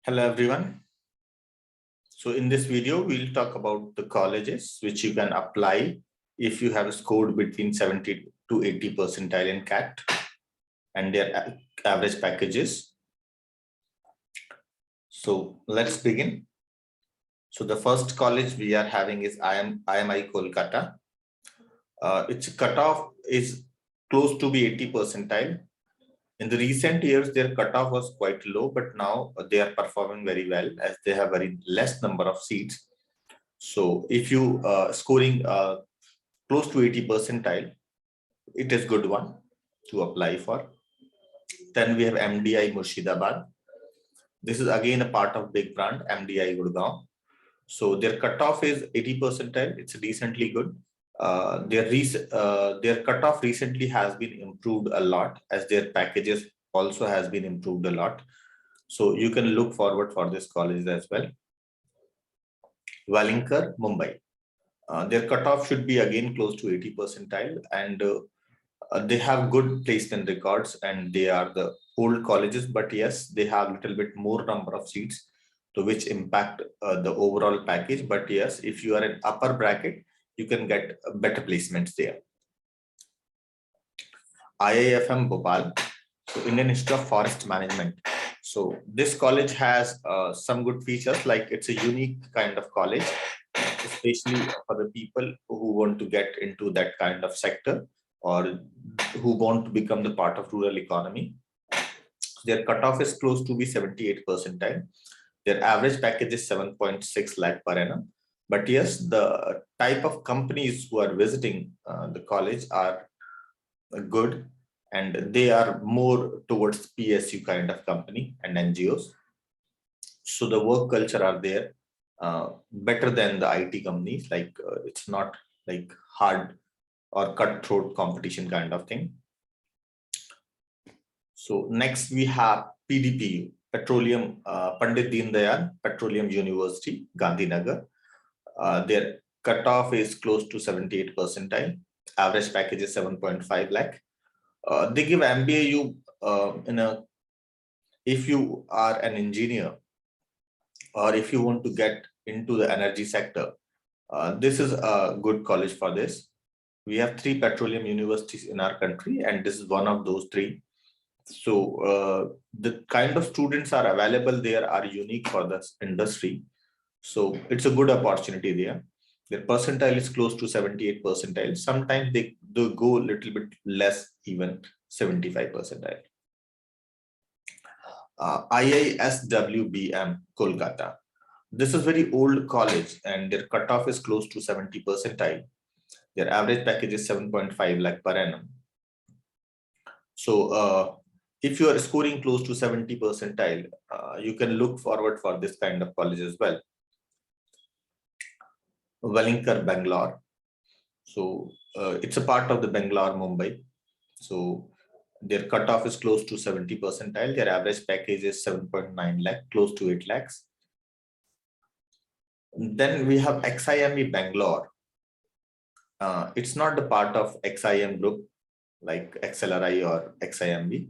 Hello everyone. So in this video, we'll talk about the colleges which you can apply if you have scored between 70 to 80 percentile in CAT and their average packages. So let's begin. So the first college we are having is IMI Kolkata. Its cutoff is close to be 80 percentile. In the recent years, their cutoff was quite low, but now they are performing very well as they have very less number of seats. So if you scoring close to 80 percentile, it is good one to apply for. Then we have MDI Murshidabad. This is again a part of big brand MDI Gurgaon. So their cutoff is 80 percentile. It's decently good. Their cutoff recently has been improved a lot as their packages also has been improved a lot. So you can look forward for this college as well. Walinkar, Mumbai. Their cutoff should be again close to 80 percentile, and they have good placement records, and they are the old colleges, but yes, they have a little bit more number of seats, to which impact the overall package. But yes, if you are in upper bracket, you can get better placements there. IIFM Bhopal, so Indian Institute of Forest Management. So this college has some good features, like it's a unique kind of college, especially for the people who want to get into that kind of sector or who want to become the part of rural economy. Their cutoff is close to be 78 percentile. Their average package is 7.6 lakh per annum. But yes, the type of companies who are visiting the college are good, and they are more towards PSU kind of company and NGOs. So the work culture are there better than the IT companies. Like it's not like hard or cutthroat competition kind of thing. So next we have PDPU, Petroleum Pandit Deen Dayal Petroleum University, Gandhinagar. Their cutoff is close to 78 percentile. Average package is 7.5 lakh. They give MBA if you are an engineer or if you want to get into the energy sector. This is a good college for this. We have 3 petroleum universities in our country, and this is one of those 3. So the kind of students are available there are unique for this industry. So it's a good opportunity there. Their percentile is close to 78 percentile. Sometimes they go a little bit less, even 75 percentile. IISWBM Kolkata. This is very old college, and their cutoff is close to 70 percentile. Their average package is 7.5 lakh per annum. So if you are scoring close to 70 percentile, you can look forward for this kind of college as well. Walinkar, Bangalore. So it's a part of the Bangalore, Mumbai. So their cutoff is close to 70 percentile. Their average package is 7.9 lakh, close to 8 lakhs. Then we have XIME Bangalore. It's not the part of XIM group like XLRI or XIMB.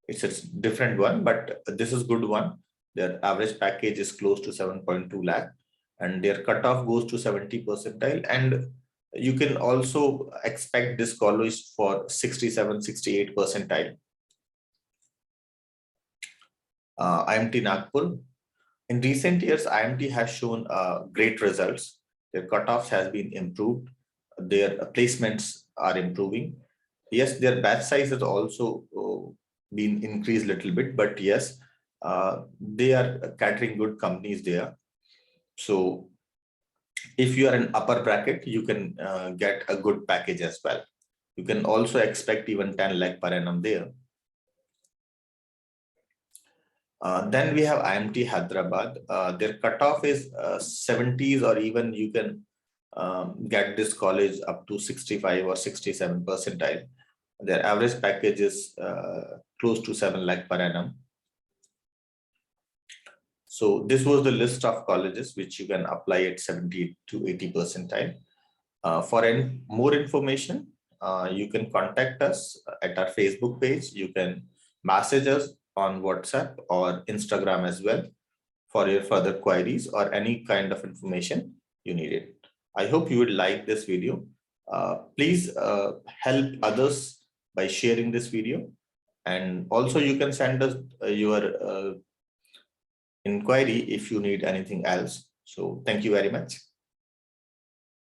It's a different one, but this is good one. Their average package is close to 7.2 lakh, and their cutoff goes to 70 percentile. And you can also expect this college for 67, 68 percentile. IMT Nagpur. In recent years, IMT has shown great results. Their cutoffs has been improved. Their placements are improving. Yes, their batch size has also been increased a little bit, but yes, they are catering good companies there. So if you are in upper bracket, you can get a good package as well. You can also expect even 10 lakh per annum there. Then we have IMT Hyderabad. Their cutoff is 70s, or even you can get this college up to 65 or 67 percentile. Their average package is close to 7 lakh per annum. So this was the list of colleges which you can apply at 70 to 80 percentile. For more information, you can contact us at our Facebook page. You can message us on WhatsApp or Instagram as well. for your further queries or any kind of information you needed. I hope you would like this video. Please help others by sharing this video. And also you can send us your inquiry if you need anything else. So thank you very much.